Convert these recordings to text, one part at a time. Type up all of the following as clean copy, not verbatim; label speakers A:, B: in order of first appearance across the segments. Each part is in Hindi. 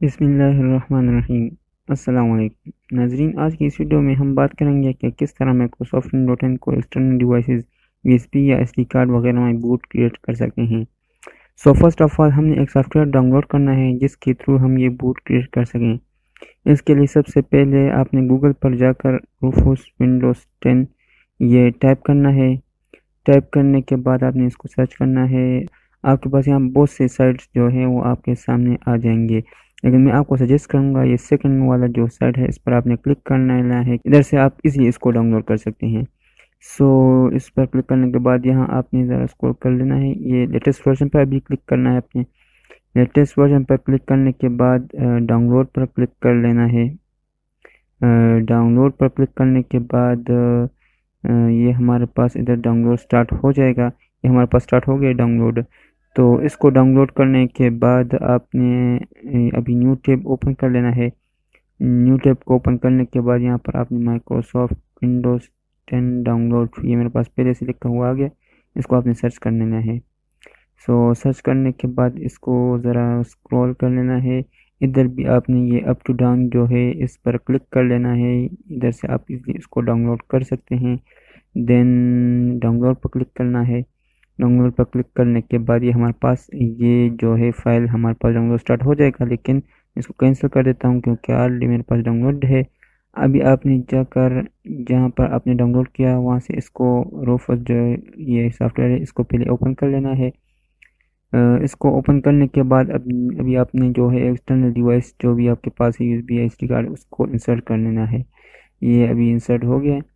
A: बिस्मिल्लाहिर्रहमानिर्रहीम। अस्सलाम वालेकुम नाज़रीन, आज की इस वीडियो में हम बात करेंगे कि किस तरह माइक्रोसॉफ्ट विंडोज 10 को एक्सटर्नल डिवाइसेस यूएसबी या एसडी कार्ड वगैरह में बूट क्रिएट कर सकते हैं। सो फर्स्ट ऑफ ऑल हमने एक सॉफ्टवेयर डाउनलोड करना है जिसके थ्रू हम ये बूट क्रिएट कर सकें। इसके लिए सबसे पहले आपने गूगल पर जाकर रूफोस विंडोज 10 ये टाइप करना है। टाइप करने के बाद आपने इसको सर्च करना है। आपके पास यहाँ बहुत से साइट्स जो है वो आपके सामने आ जाएंगे, लेकिन मैं आपको सजेस्ट करूँगा ये सेकंड वाला जो साइट है इस पर आपने क्लिक करना है। इधर से आप इजीली इसको डाउनलोड कर सकते हैं। सो इस पर क्लिक करने के बाद यहाँ आपने ज़रा स्क्रॉल कर लेना है। ये लेटेस्ट वर्जन पर अभी क्लिक करना है। अपने लेटेस्ट वर्जन पर क्लिक करने के बाद डाउनलोड पर क्लिक कर लेना है। डाउनलोड पर क्लिक करने के बाद ये हमारे पास इधर डाउनलोड स्टार्ट हो जाएगा। ये हमारे पास स्टार्ट हो गया डाउनलोड। तो इसको डाउनलोड करने के बाद आपने अभी न्यू टैब ओपन कर लेना है। न्यू टैब को ओपन करने के बाद यहाँ पर आपने माइक्रोसॉफ्ट विंडोज़ 10 डाउनलोड, ये मेरे पास पहले से लिखा हुआ आ गया, इसको आपने सर्च कर लेना है। सो सर्च करने के बाद इसको ज़रा स्क्रॉल कर लेना है। इधर भी आपने ये अप टू डाउन जो है इस पर क्लिक कर लेना है। इधर से आप इसको डाउनलोड कर सकते हैं। देन डाउनलोड पर क्लिक करना है। डाउनलोड पर क्लिक करने के बाद ये हमारे पास ये जो है फाइल हमारे पास डाउनलोड स्टार्ट हो जाएगा, लेकिन इसको कैंसिल कर देता हूँ क्योंकि ऑलरेडी मेरे पास डाउनलोड है। अभी आपने जाकर जहाँ पर आपने डाउनलोड किया वहाँ से इसको रोफस जो ये सॉफ्टवेयर है इसको पहले ओपन कर लेना है। इसको ओपन करने के बाद अभी आपने जो है एक्सटर्नल डिवाइस जो भी आपके पास है यूएसबी या एसडी कार्ड उसको इंसर्ट कर लेना है। ये अभी इंसर्ट हो गया है।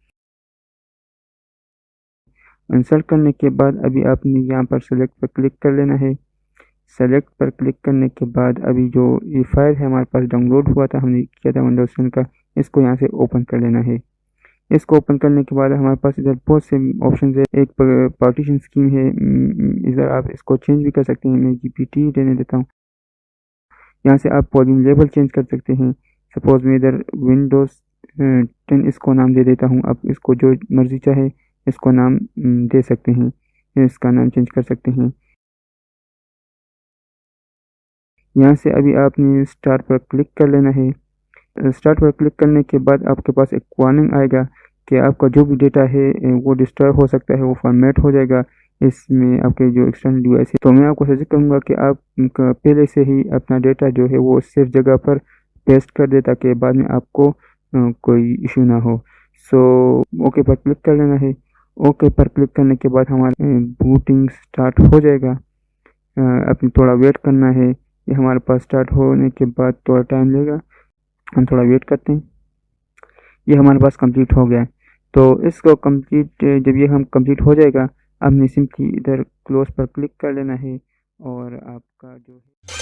A: इंसर्ट करने के बाद अभी आपने यहाँ पर सेलेक्ट पर क्लिक कर लेना है। सेलेक्ट पर क्लिक करने के बाद अभी जो ये फाइल है हमारे पास डाउनलोड हुआ था, हमने किया था विंडोज 10 का, इसको यहाँ से ओपन कर लेना है। इसको ओपन करने के बाद हमारे पास इधर बहुत से ऑप्शन है। एक पार्टीशन स्कीम है, इधर आप इसको चेंज भी कर सकते हैं। मैं जीपीटी देने देता हूँ। यहाँ से आप वॉल्यूम लेवल चेंज कर सकते हैं। सपोज मैं इधर विंडोज़ 10 इसको नाम दे देता हूँ। आप इसको जो मर्जी चाहे इसको नाम दे सकते हैं, इसका नाम चेंज कर सकते हैं। यहाँ से अभी आपने स्टार्ट पर क्लिक कर लेना है। स्टार्ट पर क्लिक करने के बाद आपके पास एक वार्निंग आएगा कि आपका जो भी डेटा है वो डिस्टर्ब हो सकता है, वो फॉर्मेट हो जाएगा इसमें आपके जो एक्सटर्नल डिवाइस है। तो मैं आपको सजेस्ट करूँगा कि आप पहले से ही अपना डेटा जो है वो सेफ जगह पर पेस्ट कर दे ताकि बाद में आपको कोई इशू ना हो। सो ओके पर क्लिक कर लेना है। ओके पर क्लिक करने के बाद हमारा बूटिंग स्टार्ट हो जाएगा। अपनी थोड़ा वेट करना है। ये हमारे पास स्टार्ट होने के बाद थोड़ा टाइम लेगा, हम थोड़ा वेट करते हैं। ये हमारे पास कंप्लीट हो गया है। तो इसको कंप्लीट जब ये हम कंप्लीट हो जाएगा, आपने सिंपली इधर क्लोज पर क्लिक कर लेना है और आपका जो है